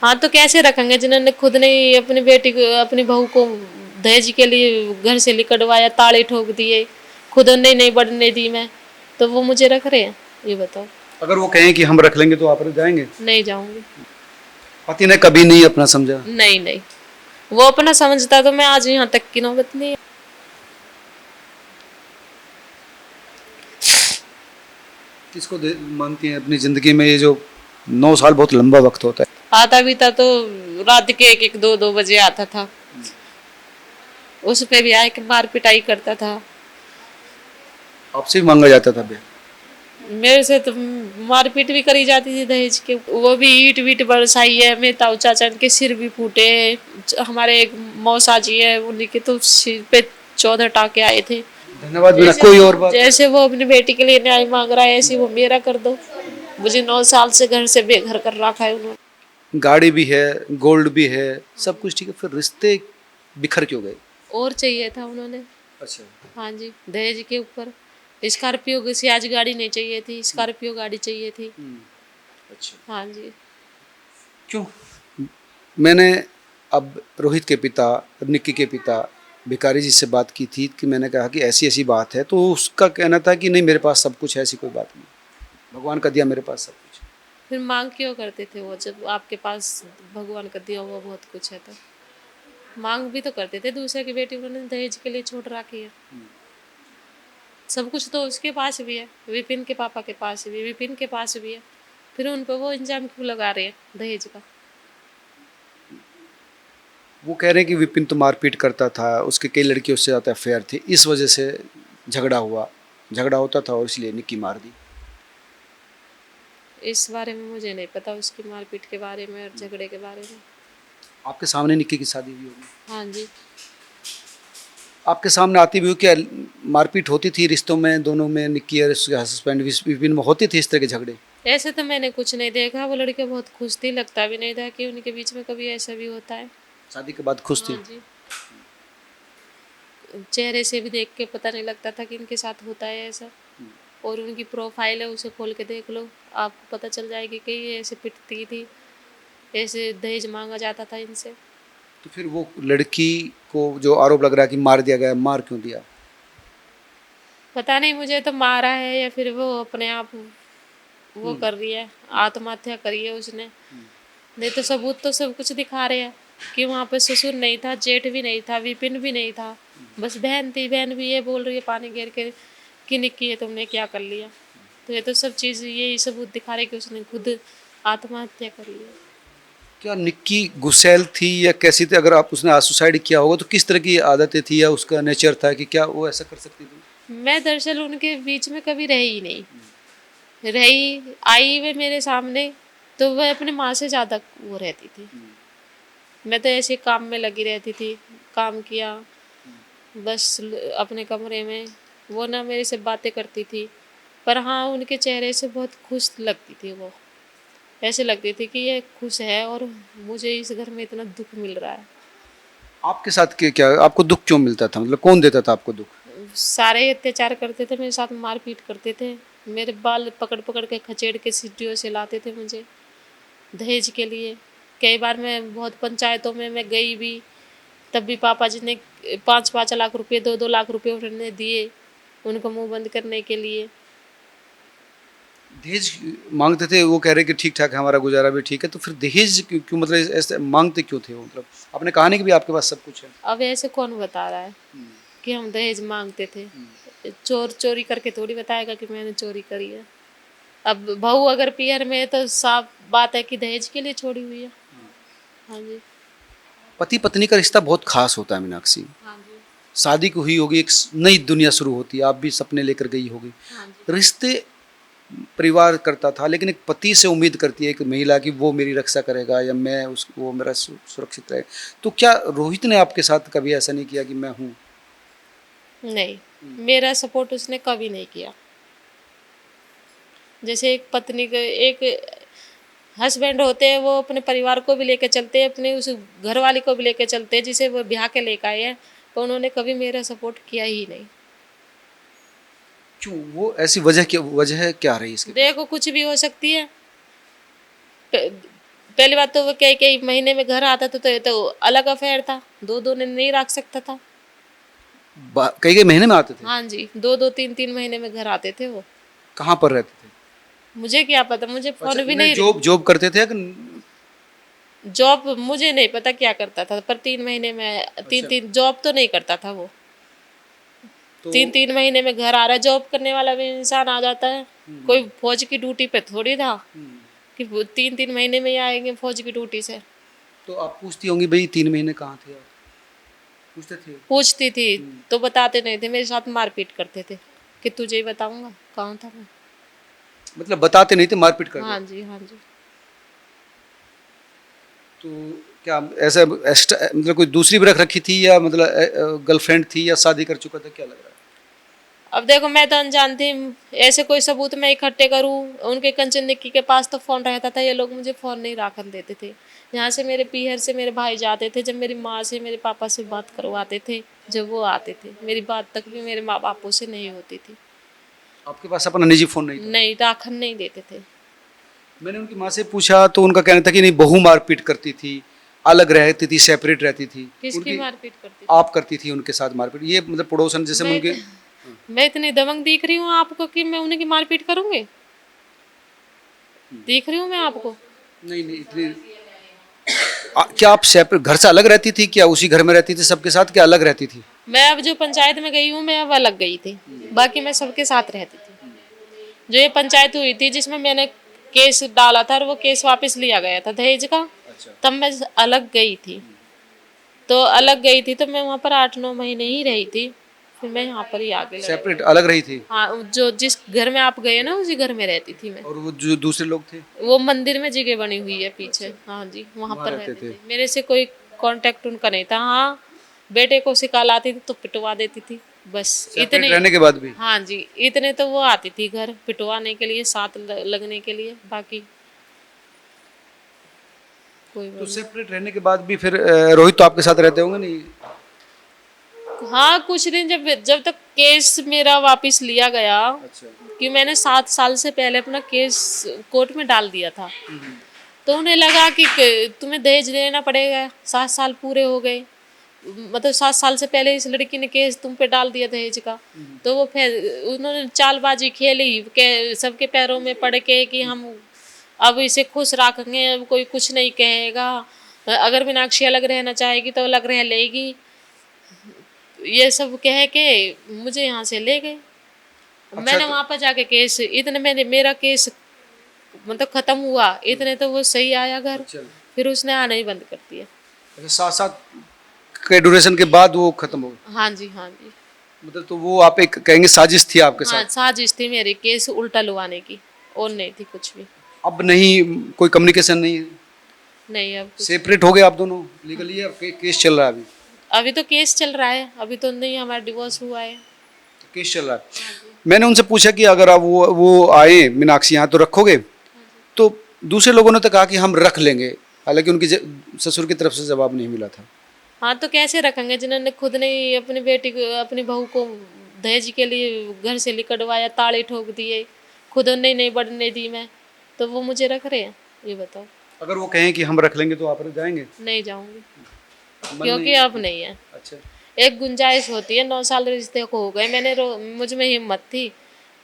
हाँ तो कैसे रखेंगे जिन्होंने खुद नहीं अपनी बेटी को अपनी बहू को दहेज के लिए घर से निकलवाया, ताले ठोक दिए, खुद उन्हें नहीं बढ़ने दी मैं, तो वो मुझे रख रहे हैं? ये बताओ। अगर वो कहें कि हम रख लेंगे तो आप रख जाएंगे? नहीं जाऊंगी। पति ने कभी नहीं अपना समझा? नहीं नहीं, वो अपना समझता तो मैं आज यहाँ तक की नौबत नहीं है। किसको मानती हैं अपनी जिंदगी में? ये जो 9 साल बहुत लंबा वक्त होता है। आता भी था तो रात के 1-1, 2-2 बजे आता था, उस पे भी आए के मार पिटाई करता था। आपसे भी मांगा जाता था ब्याह? मेरे से तो मारपीट भी करी जाती थी दहेज के, वो भी ईट वीट बरसाई है, मेरे ताऊ चाचा के सिर भी फूटे। हमारे एक मौसा जी है, उन्हीं के तो सिर पे 14 टाके आए थे। धन्यवाद बिना कोई और बात? जैसे वो अपनी बेटी के लिए न्याय मांग रहा है, ऐसे वो मेरा कर दो। मुझे 9 साल से घर से बेघर कर रखा है उन्होंने। गाड़ी भी है, गोल्ड भी है, सब कुछ ठीक है, फिर रिश्ते बिखर क्यों गए? और चाहिए था उन्होंने। अच्छा। हाँ जी, दहेज के ऊपर स्कॉर्पियो की सियाज गाड़ी नहीं चाहिए थी, स्कॉर्पियो गाड़ी चाहिए थी। अच्छा। हाँ जी। क्यों? मैंने अब रोहित के पिता, निक्की के पिता भिखारी जी से बात की थी कि मैंने कहा कि ऐसी ऐसी बात है, तो उसका कहना था कि नहीं मेरे पास सब कुछ है, ऐसी कोई बात नहीं, भगवान का दिया मेरे पास सब कुछ। फिर मांग क्यों करते थे वो, जब आपके पास भगवान का दिया हुआ बहुत कुछ है? तो मांग भी तो करते थे, दूसरे की बेटी उन्होंने दहेज के लिए छोड़ रखी है। सब कुछ तो उसके पास भी है, विपिन के पापा के पास भी, विपिन के पास भी है, फिर उन पर वो इंजाम क्यों लगा रहे हैं दहेज का? वो कह रहे हैं कि विपिन तो मारपीट करता था, उसके कई लड़कियों से ज़्यादा अफेयर थे, इस वजह से झगड़ा हुआ, झगड़ा होता था और इसलिए निक्की मार दी। इस बारे में मुझे नहीं पता, उसकी मारपीट के बारे में और झगड़े के बारे में। आपके सामने निक्की की शादी हुई होगी? हाँ जी। आपके सामने आती भी हो क्या मारपीट होती थी रिश्तों में, दोनों में, निक्की और उसके हस्बैंड विपिन में होती थी इस तरह के झगड़े? ऐसे तो मैंने कुछ नहीं देखा, वो लड़के बहुत खुश थी, लगता भी नहीं था कि उनके बीच में कभी ऐसा भी होता है। शादी के बाद खुश हाँ थी? जी, चेहरे से भी देख के पता नहीं लगता था कि इनके साथ होता है ऐसा। और उनकी प्रोफाइल है, उसे खोल के देख लो, आपको पता चल जाएगी कि ये ऐसे पिटती थी, ऐसे दहेज मांगा जाता था इनसे। तो फिर वो लड़की को जो आरोप लग रहा है कि मार दिया गया, मार क्यों दिया? पता नहीं मुझे, तो मारा है या फिर वो अपने आप वो कर रही है, आत्महत्या करी है उसने। नहीं तो सबूत तो सब कुछ दिखा रहे हैं कि वहाँ पे ससुर नहीं था, जेठ भी नहीं था, विपिन भी नहीं था, बस बहन थी। बहन भी ये बोल रही है पानी गिर के कि निक्की है तुमने क्या कर लिया। तो ये तो सब चीज़ यही सबूत दिखा रहे कि उसने खुद आत्महत्या करी है। क्या निक्की गुस्सैल थी या कैसी थी? अगर आप उसने सुसाइड किया होगा तो किस तरह की आदतें थी या उसका नेचर था कि क्या वो ऐसा कर सकती थी? मैं दरअसल उनके बीच में कभी रही ही नहीं, रही आई वे मेरे सामने तो वह अपनी माँ से ज़्यादा वो रहती थी। मैं तो ऐसे काम में लगी रहती थी, काम किया बस अपने कमरे में। वो ना मेरे से बातें करती थी, पर हाँ उनके चेहरे से बहुत खुश लगती थी वो। ऐसे लगती थी कि ये खुश है और मुझे इस घर में इतना दुख मिल रहा है। आपके साथ क्या आपको दुख क्यों मिलता था? मतलब कौन देता था आपको दुख? सारे अत्याचार करते थे मेरे साथ, मारपीट करते थे, मेरे बाल पकड़ पकड़ के खचेड़ के सीढ़ियों से लाते थे मुझे दहेज के लिए। कई बार मैं बहुत पंचायतों में मैं गई भी, तब भी पापा जी ने 5-5 लाख रुपए, 2-2 लाख रुपए उन्होंने दिए उनको मुंह बंद करने के लिए। दहेज मांगते थे? वो कह रहे कि ठीक ठाक है, हमारा गुजारा भी ठीक है, तो फिर दहेज क्यों क्यों मतलब ऐसे मांगते क्यों थे वो? मतलब आपने कहा नहीं कि भी आपके पास सब कुछ है। अब ऐसे कौन बता रहा है कि हम दहेज मांगते थे? चोर चोरी करके थोड़ी बताएगा कि मैंने चोरी करी है। अब बहू अगर पीयर में है तो साफ बात है कि दहेज के लिए छोड़ी हुई है। हाँ जी। पति पत्नी का रिश्ता बहुत खास होता है मीनाक्षी। हाँ जी। शादी को हुई होगी, एक नई दुनिया शुरू होती है, आप भी सपने लेकर गई होगी। हाँ जी। रिश्ते परिवार करता था, लेकिन एक पति से उम्मीद करती है एक महिला कि वो मेरी रक्षा करेगा या मैं उस वो मेरा सुरक्षित रहे। तो क्या रोहित ने आपके साथ कभी ऐसा नहीं किया कि मैं हूँ? नहीं, मेरा सपोर्ट उसने कभी नहीं किया। जैसे एक पत्नी के एक हस्बैंड होते हैं, वो अपने परिवार को भी लेके चलते हैं, अपने उस घरवाली को भी लेके चलते हैं जिसे वो ब्याह के लेकर आए हैं, तो उन्होंने कभी मेरा सपोर्ट किया ही नहीं। क्यों? वो ऐसी वजह क्या रही इसके? देखो कुछ भी हो सकती है, पहली बात तो वो कई महीने में घर आता था, तो ये तो अलग अफेयर था, 2-2 दिन नहीं रख सकता था। कई कई महीने में आते थे? हाँ जी, 2-2 3-3 महीने में घर आते थे वो। कहाँ पर रहते थे? मुझे क्या पता, मुझे फोन भी नहीं, नहीं। जॉब जॉब करते थे कि? जॉब मुझे नहीं पता क्या करता था, पर 3 महीने में तीन अच्छा। तीन जॉब तो नहीं करता था वो। तो 3-3 महीने में घर आ रहा है, जॉब करने वाला भी इंसान आ जाता है। कोई फौज की ड्यूटी पे थोड़ी था कि वो 3-3 महीने में ही आएंगे फौज की ड्यूटी से। तो आप पूछती होंगी भाई 3 महीने कहाँ थे आप? पूछते थे? पूछती थी तो बताते नहीं थे, मेरे साथ मारपीट करते थे कि तुझे ही बताऊंगा कहाँ था मैं। मतलब बताते नहीं थे, मारपीट कर हाँ देते? जी, हाँ जी। तो क्या ऐसा मतलब कोई दूसरी भी रख रखी थी, या मतलब गर्लफ्रेंड थी, या शादी कर चुका था, क्या लग रहा है? अब देखो, मैं तो अनजान थी, ऐसे कोई सबूत मैं इकट्ठे करूं। उनके कंचन निक्की के पास तो फोन रहता था, ये लोग मुझे फोन नहीं राखन देते थे। यहाँ से मेरे पीहर से मेरे भाई जाते थे, जब मेरी माँ से मेरे पापा से बात करवाते थे, जब वो आते थे, मेरी बात तक भी मेरे माँ बापों से नहीं होती थी। आपके पास अपना निजी फोन नहीं था? नहीं, राखन नहीं देते थे। मैंने उनकी माँ से पूछा तो उनका कहना था कि नहीं, बहू मारपीट करती थी, अलग रहती थी, सेपरेट रहती थी। किसकी उनकी मारपीट करती आप करती थी उनके साथ मारपीट, ये मतलब पड़ोसन थी? जैसे मैं उनके। मैं इतनी दबंग दिख रही हूँ आपको कि मैं उन्हें की मारपीट करूंगी? दिख रही हूँ मैं आपको? नहीं नहीं इतनी। क्या आप सेपरेट घर से अलग रहती थी, क्या उसी घर में रहती थी सबके साथ, क्या अलग रहती थी? मैं अब जो पंचायत में गई हूँ, मैं अब अलग गई थी, बाकी मैं सबके साथ रहती थी। जो ये पंचायत हुई थी जिसमें मैंने केस डाला था और वो केस वापस लिया गया था दहेज का, अच्छा। तब मैं अलग गई थी। तो अलग गई थी तो मैं वहाँ पर 8-9 महीने ही रही थी, फिर मैं यहाँ पर ही आ गई। सेपरेट अलग रही थी? हाँ, जो जिस घर में आप गए ना उसी घर में रहती थी मैं। और वो जो दूसरे लोग थे? वो मंदिर में जगह बनी हुई है पीछे। हाँ जी, वहाँ वहाँ पर रहते रहते थे? थे। मेरे से कोई कांटेक्ट उनका नहीं था। हाँ, बेटे को सिखा लाती थी तो पिटवा देती थी, बस सेपरेट इतने। रहने के बाद भी? हाँ जी, इतने तो वो आती थी घर पिटवाने के लिए, साथ लगने के लिए, बाकी कोई तो वो सेपरेट रहने के बाद भी फिर रोहित तो आपके साथ रहते होंगे नहीं? नहीं। हाँ, कुछ दिन जब जब तक केस मेरा वापस लिया गया, अच्छा। कि मैंने 7 साल से पहले अपना केस कोर्ट में डाल दिया था, तो उन्हें लगा कि तुम्हें दहेज देना पड़ेगा, 7 साल पूरे हो गए, मतलब 7 साल से पहले इस लड़की ने केस तुम पे डाल दिया दहेज का। तो वो फिर उन्होंने चालबाजी खेली के सबके पैरों में पड़ के कि हम अब इसे खुश रखेंगे, अब कोई कुछ नहीं कहेगा, अगर मीनाक्षी अलग रहना चाहेगी तो अलग रह लेगी, ये सब कह के मुझे यहाँ से ले गए। मैंने वहाँ पर जाके केस, इतने मैंने मेरा केस मतलब खत्म हुआ, इतने तो वो सही आया घर। अच्छा। फिर उसने आना ही बंद कर दिया। अच्छा, 7 साल के ड्यूरेशन के बाद वो खत्म हो गया? हाँ जी, हाँ जी। मतलब तो वो आप एक कहेंगे साजिश थी आपके हाँ, साथ? साजिश थी मेरी केस उल्टा लुभाने की, और नहीं थी कुछ भी। अब नहीं, कोई कम्युनिकेशन नहीं है? नहीं, अब कुछ। सेपरेट हो गए आप दोनों लीगली, अब केस चल रहा है अभी? अभी तो केस चल रहा है, अभी तो नहीं, हमारा डिवोर्स हुआ है। तो केस चल रहा है। मैंने उनसे पूछा कि अगर आप वो आए मीनाक्षी यहाँ तो रखोगे? तो दूसरे लोगों ने तो कहा कि हम रख लेंगे, हालांकि उनकी ससुर की तरफ से जवाब नहीं मिला था। हाँ, तो कैसे रखेंगे जिन्होंने खुद नहीं अपनी बेटी को, अपनी बहू को दहेज के लिए घर से निकलवाया, ताले ठोक दिए, खुद उन्हें नहीं बढ़ने दी मैं, तो वो मुझे रख रहे हैं? ये बताओ। अगर वो कहें कि हम रख लेंगे तो आप रख जाएंगे? नहीं जाऊंगी, मन क्योंकि नहीं? अब नहीं है। अच्छा। एक गुंजाइश होती है, 9 साल रिश्ते को हो गए, मुझ में हिम्मत थी।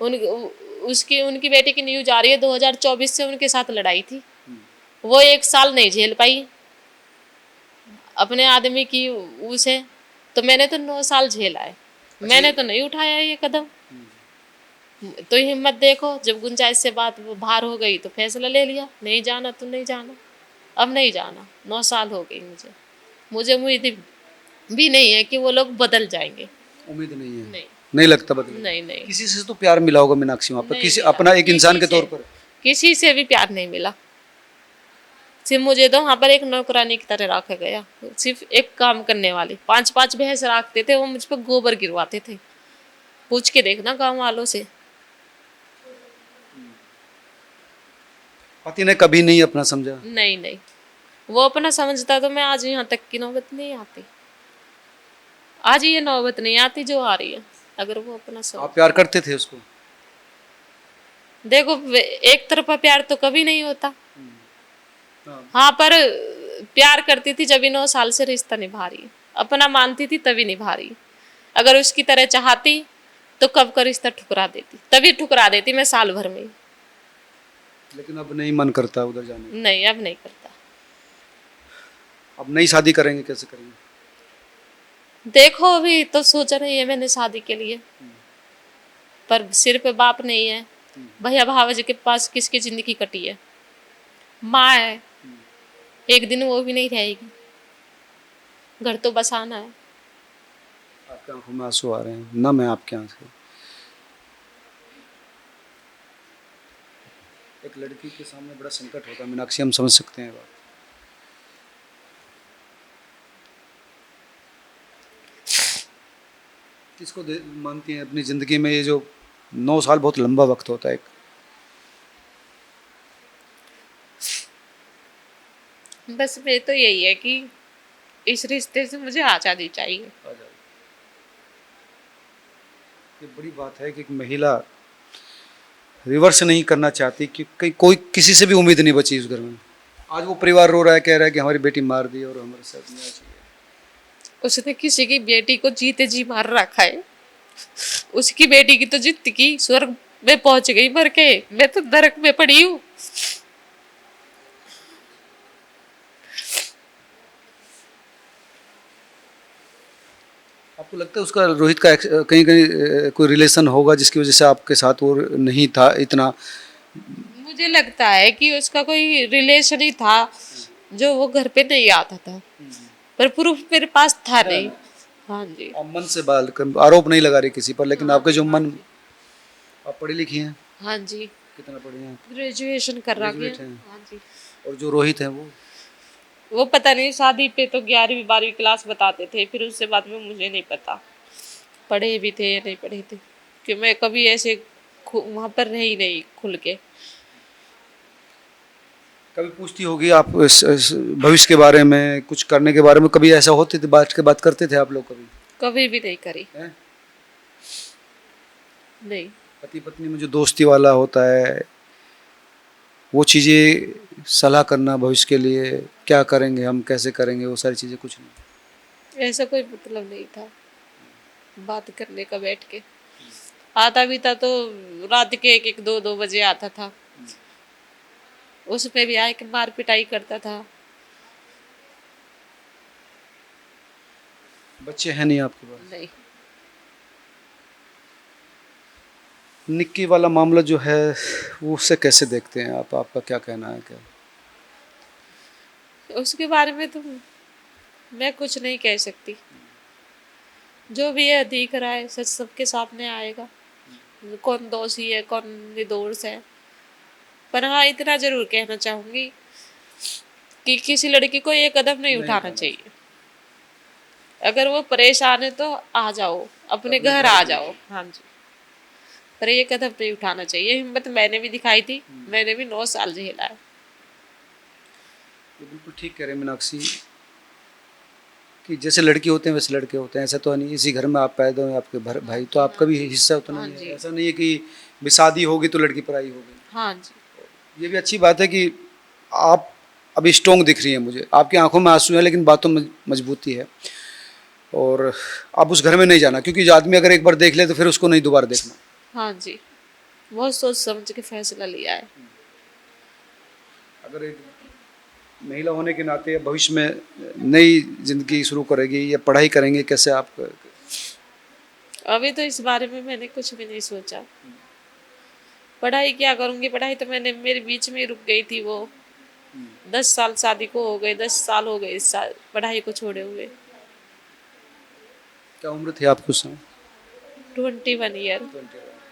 उन उसकी उनकी बेटी की न्यूज आ रही है, 2024 से उनके साथ लड़ाई थी, वो 1 साल नहीं झेल पाई अपने आदमी की उसे, तो मैंने तो 9 साल झेला है। मैंने तो नहीं उठाया ये कदम। तो हिम्मत देखो, जब गुंजाइश से बात बाहर हो गई तो फैसला ले लिया, नहीं जाना तो नहीं जाना, अब नहीं जाना। 9 साल हो गई मुझे उम्मीद भी नहीं है कि वो लोग बदल जाएंगे। उम्मीद नहीं है? नहीं, नहीं लगता बदलेगा? नहीं, नहीं। किसी से तो प्यार मिला होगा मीनाक्षी वहाँ पर, नहीं किसी मिला, अपना एक इंसान किसी के तौर से- पर? किसी से भी प्यार नहीं मिला। सिर्फ मुझे तो वहाँ पर एक नौकरानी की तरह रखा गया, सिर्फ एक काम करने वाली। 5-5 भैंस रखते थे, वो मुझ पर गोबर गिरवाते थे। पूछ के देखना गांव वालों से। पति ने कभी नहीं अपना समझा? नहीं, नहीं, वो अपना समझता तो मैं आज यहाँ तक की नौबत नहीं आती। आज ये नौबत नहीं आती जो आ रही है, अगर वो अपना समझ। आप प्यार करते थे उसको? देखो, एक तरफा प्यार तो कभी नहीं होता। हाँ, पर प्यार करती थी जब 9 साल से रिश्ता निभा रही, अपना मानती थी तभी निभा रही। अगर उसकी तरह चाहती तो कब का रिश्ता ठुकरा देती, तभी ठुकरा देती मैं साल भर में। लेकिन अब नहीं मन करता उधर जाने का। नहीं, अब नहीं करता। अब नई शादी करेंगे, कैसे करेंगे? देखो अभी तो सोच रही है मैंने शादी के लिए, पर सिर पे बाप नहीं है। भैया भावज के पास किसकी जिंदगी कटी है? माँ है, एक दिन वो भी नहीं रहेगी, घर तो बसाना है। आपकी आंखों में आंसू आ रहे हैं, नम है आपके आंखें। एक लड़की के सामने बड़ा संकट होता है मीनाक्षी, हम समझ सकते हैं बात। किसको मानती हैं अपनी ज़िंदगी में? ये जो 9 साल बहुत लंबा वक्त होता है। बस मैं तो यही है कि इस रिश्ते से मुझे आज़ादी चाहिए। ये बड़ी बात है कि एक महिला रिवर्स नहीं करना चाहती कि कोई किसी से भी उम्मीद नहीं बची उस घर में। आज वो परिवार रो रहा है, कह रहा है कि हमारी बेटी मार दी और हमारे साथ न्याय चाहिए। उसने किसी की बेटी को जीते जी मार रखा है। उसकी बेटी की तो जिंदगी स्वर्ग में पहुंच गई मर के, मैं तो नरक में पड़ी हूँ। आपको लगता है उसका रोहित का कहीं कहीं कोई रिलेशन होगा जिसकी वजह से आपके साथ वो नहीं था इतना? मुझे लगता है कि उसका कोई रिलेशन ही था जो वो घर पे नहीं आता था, पर प्रूफ मेरे पास था नहीं। हाँ जी। आप मन से बात आरोप नहीं लगा रही किसी पर, लेकिन हाँ आपके जो जी, हाँ मन। जी। आप पढ़ी लिखी हैं? हाँ जी, कितना पढ़ी हैं? ग्रेजुएशन कर रखी है। ग्रेजुएट हैं। हाँ जी। और जो रोहित है वो पता नहीं, शादी पे तो 11वीं 12वीं क्लास बताते थे, फिर उससे बाद में मुझे नहीं पता पढ़े भी थे या नहीं पढ़े थे, कि मैं कभी ऐसे वहां पर रही नहीं खुल के। कभी पूछती होगी आप भविष्य के बारे में, कुछ करने के बारे में? कभी ऐसा होती थी, बात करते थे आप लोग कभी? कभी भी नहीं करी। हैं? नहीं। पति पत्नी में जो दोस्ती वाला होता है, वो चीज़ें सलाह करना भविष्य के लिए, क्या करेंगे हम, कैसे करेंगे, वो सारी चीज़ें कुछ नहीं? ऐसा कोई मतलब नहीं था बात करने का बैठ के। आता भी था तो रात के 1-1 2-2 बजे आता था, उसमें भी आए के मार पिटाई करता था। बच्चे हैं नहीं आपके पास? नहीं। निक्की वाला मामला जो है वो उससे कैसे देखते हैं आप? आपका क्या कहना है? क्या उसके बारे में तो मैं कुछ नहीं कह सकती। जो भी है दिख रहा है, सच सबके सामने आएगा, कौन दोषी है कौन निर्दोष है। पर हाँ, इतना जरूर कहना चाहूंगी कि किसी लड़की को ये कदम नहीं उठाना चाहिए। अगर वो परेशान है तो आ जाओ, अपने घर आ जाओ। हाँ जी, पर ये कदम नहीं उठाना चाहिए। हिम्मत मैंने भी दिखाई थी, मैंने भी 9 साल झेला है। ये बिल्कुल ठीक कह रहे हैं मीनाक्षी कि जैसे लड़के होते हैं वैसे लड़के होते हैं। ऐसा तो नहीं इसी घर में आप पैदा हुए, आपके भाई तो आपका भी हिस्सा उतना ही है। ऐसा नहीं है कि भी शादी होगी तो लड़की पराई होगी। हाँ जी। ये भी अच्छी बात है कि आप अभी स्ट्रोंग दिख रही हैं मुझे। आपकी आंखों में आंसू हैं लेकिन बातों में मजबूती है। और आप उस घर में नहीं जाना, क्योंकि जो आदमी अगर एक बार देख ले तो फिर उसको नहीं दोबारा देखना। हाँ जी, बहुत सोच समझ के फैसला लिया है। अगर एक महिला होने के नाते भविष्य में नई जिंदगी शुरू करेगी या पढ़ाई करेंगे, कैसे आप? अभी तो इस बारे में मैंने कुछ भी नहीं सोचा। पढ़ाई क्या करूंगी, पढ़ाई तो मैंने मेरे बीच में ही रुक गई थी। वो 10 साल शादी को हो गए, 10 साल हो गए इस साल पढ़ाई को छोड़े हुए। क्या उम्र थी आपकी उस समय? 21 ईयर।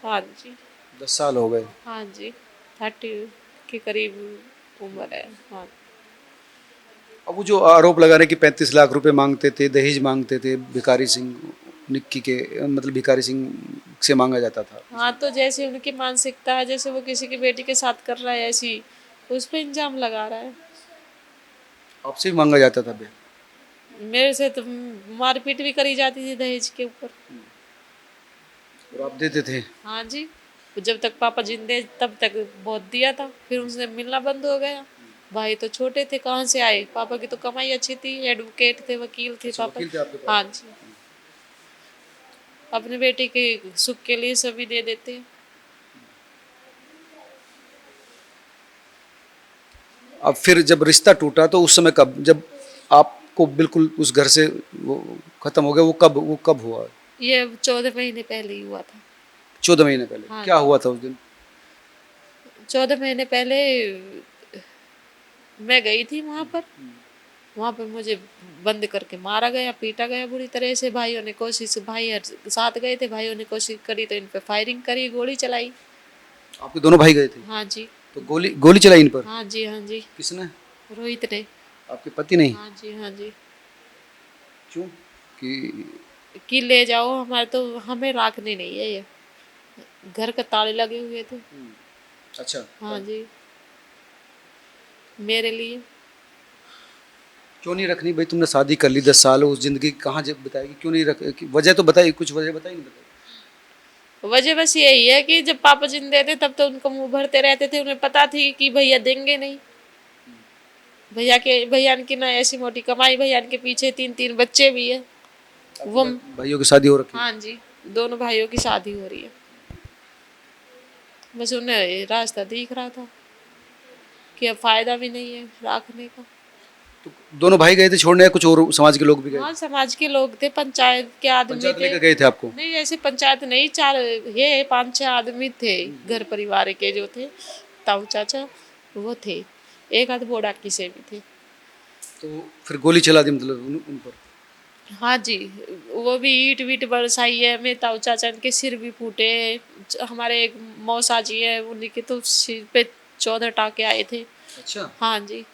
हाँ जी। 10 साल हो गए। हाँ जी, 30 के करीब उम्र है। हाँ। अब वो जो आरोप लगा रहे कि 35 लाख रुपए मांगते थे, दहेज मांगते थे, भिखारी सिंह निक्की के, मतलब भिखारी सिंह से मांगा जाता था। हाँ, तो जैसे उनकी मानसिकता है, जैसे वो किसी की बेटी के साथ कर रहा है, ऐसी उस पर इल्जाम लगा रहा है। आपसे भी मांगा जाता था बे? मेरे से तो मारपीट भी करी जाती थी दहेज के ऊपर। और आप देते थे? हाँ जी, जब तक पापा जिंदे तब तक बहुत दिया था, फिर उनसे मिलना बंद हो गया। भाई तो छोटे थे, कहाँ से आए। पापा की तो कमाई अच्छी थी, एडवोकेट थे, वकील थे अच्छा, पापा। वकील थे आपके पास? हाँ जी, अपने बेटे के सुख के लिए सभी दे देते हैं। अब फिर जब रिश्ता टूटा तो उस समय कब, जब आपको बिल्कुल उस घर से वो खत्म हो गया, वो कब हुआ? ये 14 महीने पहले ही हुआ था। 14 महीने पहले? हाँ क्या जी। हुआ था उस दिन? 14 महीने पहले मैं गई थी वहां पर। वहां पर मुझे बंद करके मारा गया, पीटा गया बुरी तरह से। भाइयों ने कोशिश, भाई साथ गए थे, भाइयों ने कोशिश करी तो इन पे फायरिंग करी, गोली चलाई। आपके दोनों भाई गए थे? हाँ जी। तो गोली गोली चलाई इन पर? हाँ जी। हाँ जी। किसने? रोहित ने। आपके पति नहीं? हाँ जी। हाँ जी। क्यों? कि ले जाओ, हमारे तो हमें राखने नहीं है ये। घर के ताले लगे हुए थे। अच्छा, हाँ जी, मेरे लिए। क्यों नहीं रखनी भाई? तुमने शादी कर ली, 10 साल, उस जिंदगी कहाँ जब बताएगी? क्यों नहीं रख, वजह तो बताइए, कुछ वजह बताइए, नहीं बताइए। वजह बस यही है कि जब पापा जिंदे थे तब तो उनको मुंह भरते रहते थे, उन्हें पता थी कि भैया देंगे नहीं। भैया की ना ऐसी मोटी कमाई, भैया के पीछे 3 3 बच्चे भी है। वो भाइयों की शादी हो रखी है? हाँ जी, दोनों भाइयों की शादी हो रही है। बस उन्हें रास्ता दिख रहा था कि अब फायदा भी नहीं है रखने का। तो दोनों भाई गए थे छोड़ने, या कुछ और समाज के लोग भी गए हाँ, थे? समाज के लोग थे, पंचायत के आदमी पंचायत थे। लेकर गए थे आपको? नहीं, ऐसे पंचायत नहीं, 4 ये 5 6 आदमी थे घर परिवार के जो थे। ताऊ चाचा वो थे, एक आध बोड़ा किसे भी थे। तो फिर गोली चला दी मतलब उन पर? हाँ जी, वो भी ईट वीट बरसाई है। मेरे ताऊ चाचा के सिर भी फूटे। हमारे एक मौसा जी है, उन्हीं के तो सिर पे 14 टाके आए थे। अच्छा, हाँ जी।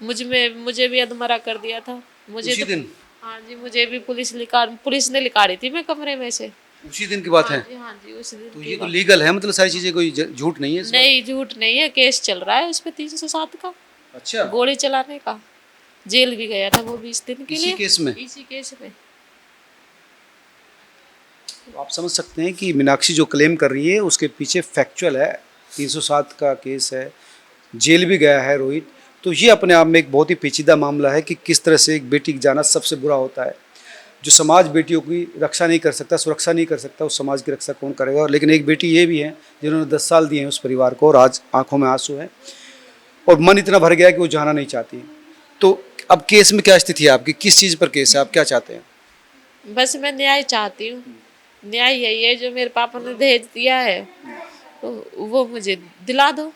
मुझे भी अधमरा कर दिया था। मुझे उसी तो दिन? हाँ जी, मुझे भी पुलिस ने लिखा रही थी मैं कमरे में से। उसी दिन की बात हाँ है? जी। हाँ जी, उस दिन तो की ये तो बात। लीगल है, मतलब सारी चीजें, कोई झूठ नहीं है इसमें? नहीं, झूठ नहीं है, केस चल रहा है उस पे 307 का, अच्छा, गोली चलाने का। जेल भी गया था वो 20 दिन के इसी लिए। केस में? इसी केस में। तो आप समझ सकते हैं कि मीनाक्षी जो क्लेम कर रही है उसके पीछे फैक्चुअल है। 307 का केस है, जेल भी गया है रोहित। तो ये अपने आप में एक बहुत ही पेचीदा मामला है कि किस तरह से एक बेटी की जाना सबसे बुरा होता है। जो समाज बेटियों की रक्षा नहीं कर सकता, सुरक्षा नहीं कर सकता, उस समाज की रक्षा कौन करेगा? और लेकिन एक बेटी ये भी है जिन्होंने 10 साल दिए हैं उस परिवार को, और आज आंखों में आंसू है और मन इतना भर गया कि वो जाना नहीं चाहती। तो अब केस में क्या स्थिति है आपकी? किस चीज़ पर केस है? आप क्या चाहते हैं? बस मैं न्याय चाहती हूँ। न्याय यही है, जो मेरे पापा ने दहेज दिया है वो मुझे दिला दो।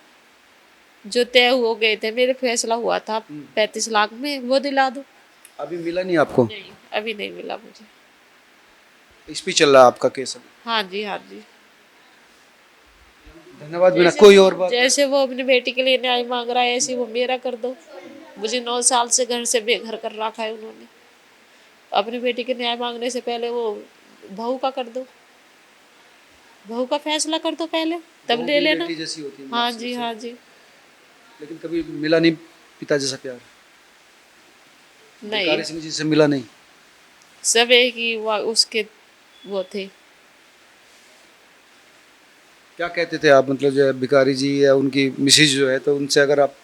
जो तय हो गए थे, मेरे फैसला हुआ था 35 लाख में, वो दिला दो। अभी मिला नहीं आपको? नहीं, अभी नहीं मिला मुझे। इस पे चल रहा है आपका केस अभी? हाँ जी। हाँ जी। धन्यवाद। बिना कोई और बात? जैसे वो अपनी बेटी के लिए न्याय मांग रहा है, ऐसे वो मेरा कर दो। मुझे 9 साल से घर से बेघर कर रखा है उन्होंने। अपनी बेटी के न्याय मांगने से पहले वो बहू का कर दो, बहू का फैसला कर दो पहले, तब ले लेना। बेटी जैसी होती है हाँ मीनाक्षी जी। से। हाँ जी। लेकिन कभी मिला नहीं पिता जैसा प्यार? नहीं, भिखारी सिंह जी से मिला नहीं? सब एक ही उसके वो थे। क्या कहते थे आप, मतलब जो है भिखारी जी या उनकी मिसेज जो है, तो उनसे अगर आप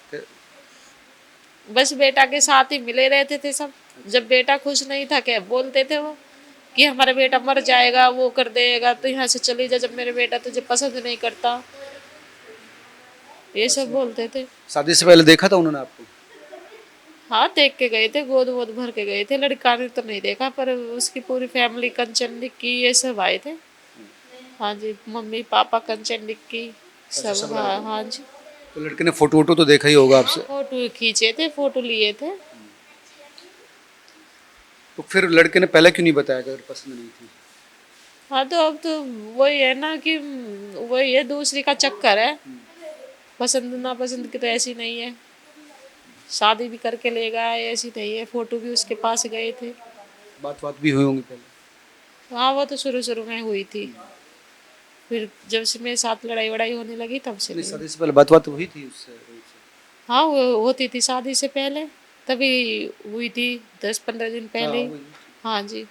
बस बेटा के साथ ही मिले रहते थे सब। जब बेटा खुश नहीं था, क्या बोलते थे वो कि हमारा बेटा मर जाएगा, वो कर देगा, तो यहाँ से चली जा, जब मेरे बेटा तुझे पसंद नहीं करता, ये सब बोलते थे। शादी से पहले देखा था उन्होंने आपको? हाँ, देख के गए थे, गोद वोद भर के गए थे। लड़का ने तो नहीं देखा, पर उसकी पूरी फैमिली, कंचन निक्की ये सब आए थे। हाँ जी, मम्मी पापा कंचन निक्की सब। हाँ। हाँ जी। तो लड़के ने फोटो वोटो तो देखा ही होगा आपसे? फोटो खींचे थे, फोटो लिए थे। तो फिर लड़के ने पहले क्यों नहीं बताया अगर पसंद नहीं थी? हाँ, तो अब तो वही है ना कि वही है, दूसरी का चक्कर है। पसंद ना पसंद की तो ऐसी नहीं है। शादी भी करके ले गया है, ऐसी नहीं है। फोटो भी उसके पास गए थे। बात भी हुई होंगी पहले? हाँ, वो तो शुरू शुरू में हुई थी, फिर जब से मेरे साथ लड़ाई वड़ाई होने लगी तब से नहीं, नहीं। शादी से पहले बात हुई थी उससे, रोहित से? हाँ, वो होती थी शादी से पहले, तभी हुई थी 10 15 दिन पहले हाँ, ही। वही। हाँ जी।